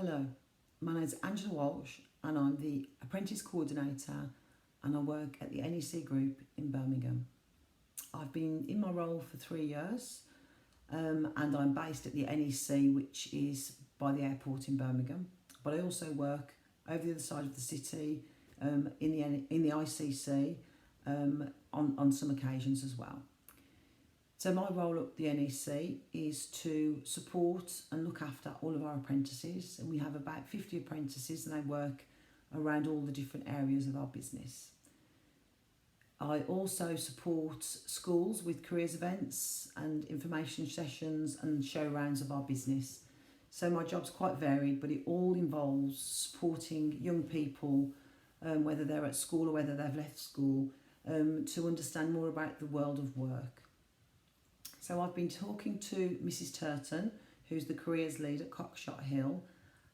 Hello, my name is Angela Walsh and I'm the Apprentice Coordinator and I work at the NEC group in Birmingham. I've been in my role for 3 years and I'm based at the NEC, which is by the airport in Birmingham, but I also work over the other side of the city in the ICC on some occasions as well. So my role at the NEC is to support and look after all of our apprentices, and we have about 50 apprentices and they work around all the different areas of our business. I also support schools with careers events and information sessions and show rounds of our business. So my job's quite varied, but it all involves supporting young people, whether they're at school or whether they've left school, to understand more about the world of work. So I've been talking to Mrs. Turton, who's the careers lead at Cockshot Hill,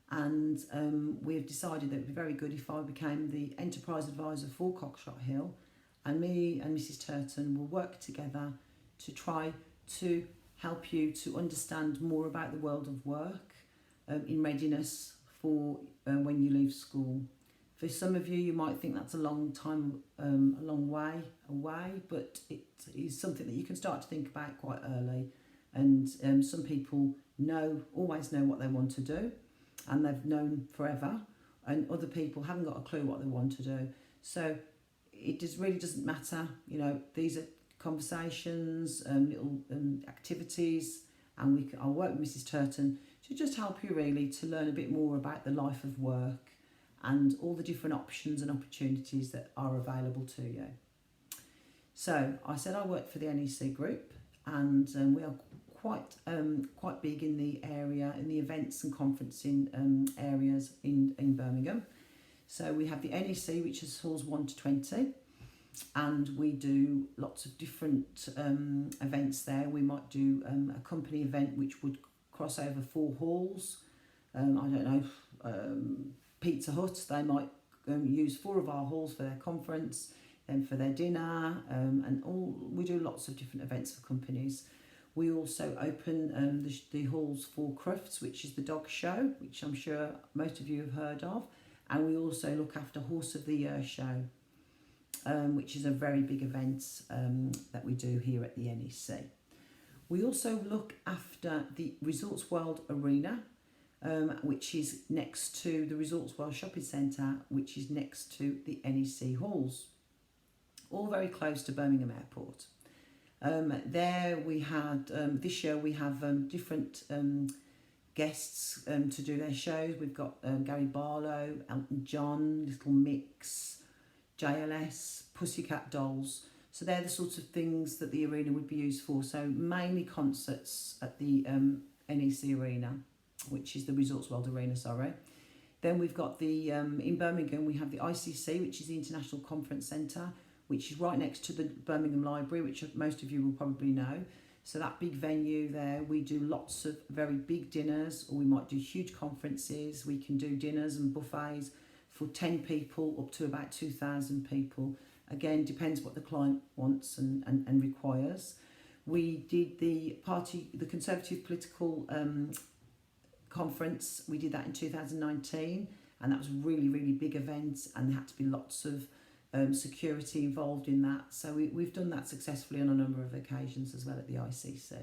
and we've decided that it would be very good if I became the enterprise advisor for Cockshot Hill, and me and Mrs. Turton will work together to try to help you to understand more about the world of work in readiness for when you leave school. For some of you, you might think that's a long time, a long way away, but it is something that you can start to think about quite early. And some people always know what they want to do, and they've known forever, and other people haven't got a clue what they want to do. So it really doesn't matter. You know, these are conversations, little activities, and I'll work with Mrs. Turton to just help you really to learn a bit more about the life of work and all the different options and opportunities that are available to you. So I said I work for the NEC group, and we are quite big in the area, in the events and conferencing areas in Birmingham. So we have the NEC, which is halls 1 to 20, and we do lots of different events there. We might do a company event which would cross over 4 halls. I don't know, Pizza Hut, they might use 4 of our halls for their conference, then for their dinner, and we do lots of different events for companies. We also open the halls for Crufts, which is the dog show, which I'm sure most of you have heard of, and we also look after Horse of the Year show, which is a very big event that we do here at the NEC. We also look after the Resorts World Arena, which is next to the Resorts World Shopping Centre, which is next to the NEC halls, all very close to Birmingham Airport. There we had, this year we have different guests to do their shows. We've got Gary Barlow, Elton John, Little Mix, JLS, Pussycat Dolls. So they're the sorts of things that the arena would be used for. So mainly concerts at the NEC arena, which is the Resorts World Arena, sorry. Then we've got the, in Birmingham, we have the ICC, which is the International Conference Centre, which is right next to the Birmingham Library, which most of you will probably know. So that big venue there, we do lots of very big dinners, or we might do huge conferences. We can do dinners and buffets for 10 people up to about 2,000 people. Again, depends what the client wants and requires. We did the Conservative Political conference. We did that in 2019, and that was a really, really big event, and there had to be lots of security involved in that. So we've done that successfully on a number of occasions as well at the ICC.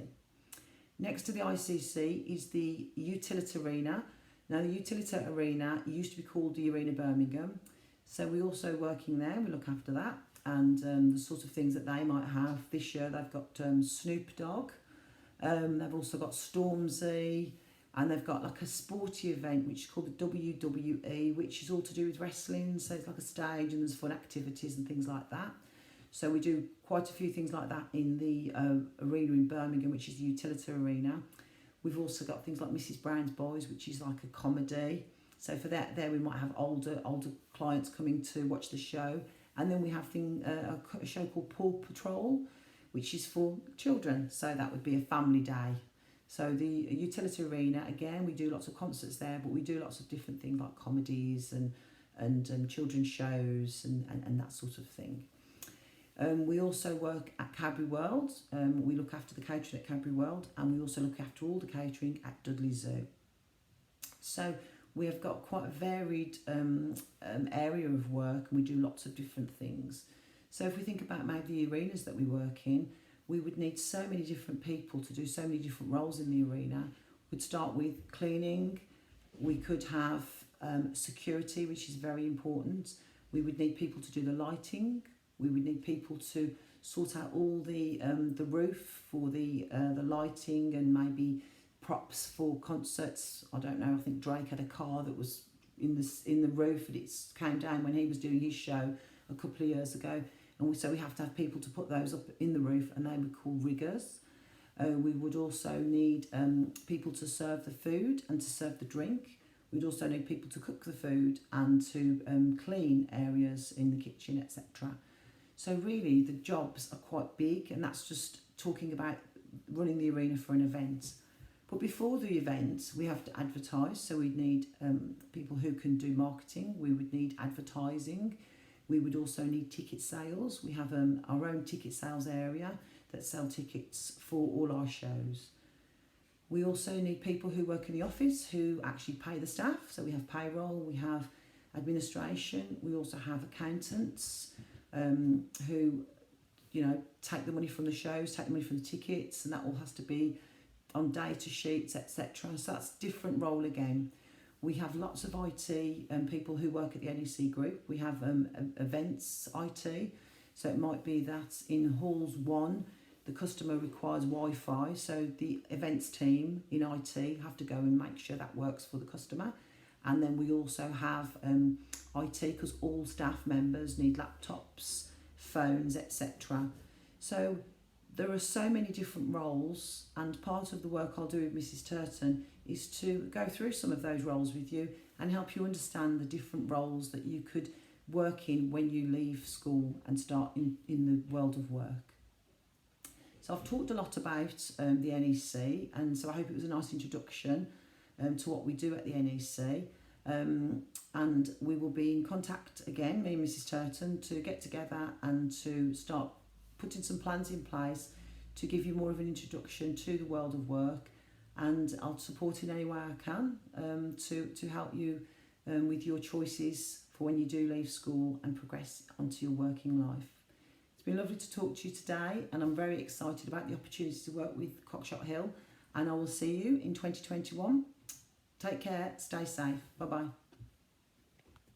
Next to the ICC is the Utility Arena. Now the Utility Arena used to be called the Arena Birmingham, so we're also working there. We look after that and the sort of things that they might have. This year they've got Snoop Dogg, they've also got Stormzy, and they've got like a sporty event which is called the WWE, which is all to do with wrestling. So it's like a stage and there's fun activities and things like that. So we do quite a few things like that in the arena in Birmingham, which is the Utility Arena. We've also got things like Mrs. Brown's Boys, which is like a comedy. So for that, there we might have older clients coming to watch the show. And then we have a show called Paw Patrol, which is for children. So that would be a family day. So the Utility Arena, again, we do lots of concerts there, but we do lots of different things like comedies and children's shows and that sort of thing. We also work at Cadbury World. We look after the catering at Cadbury World, and we also look after all the catering at Dudley Zoo. So We have got quite a varied area of work, and we do lots of different things. So if we think about maybe the arenas that we work in, we would need so many different people to do so many different roles in the arena. We'd start with cleaning. We could have security, which is very important. We would need people to do the lighting. We would need people to sort out all the roof for the lighting, and maybe props for concerts. I don't know. I think Drake had a car that was in the roof, and it came down when he was doing his show a couple of years ago. And so we have to have people to put those up in the roof, and they were called riggers. We would also need people to serve the food and to serve the drink. We'd also need people to cook the food and to clean areas in the kitchen, etc. So really the jobs are quite big, and that's just talking about running the arena for an event. But before the event, we have to advertise. So we'd need people who can do marketing. We would need advertising. We would also need ticket sales. We have our own ticket sales area that sell tickets for all our shows. We also need people who work in the office who actually pay the staff. So we have payroll, we have administration, we also have accountants who, take the money from the shows, take the money from the tickets, and that all has to be on data sheets, etc. So that's a different role again. We have lots of IT people who work at the NEC group. We have events IT. So it might be that in halls 1, the customer requires Wi-Fi. So the events team in IT have to go and make sure that works for the customer. And then we also have IT, because all staff members need laptops, phones, etc. So there are so many different roles, and part of the work I'll do with Mrs. Turton is to go through some of those roles with you and help you understand the different roles that you could work in when you leave school and start in the world of work. So I've talked a lot about the NEC, and so I hope it was a nice introduction to what we do at the NEC. And we will be in contact again, me and Mrs. Turton, to get together and to start putting some plans in place to give you more of an introduction to the world of work, and I'll support in any way I can to help you with your choices for when you do leave school and progress onto your working life. It's been lovely to talk to you today, and I'm very excited about the opportunity to work with Cockshot Hill, and I will see you in 2021. Take care, stay safe, bye bye.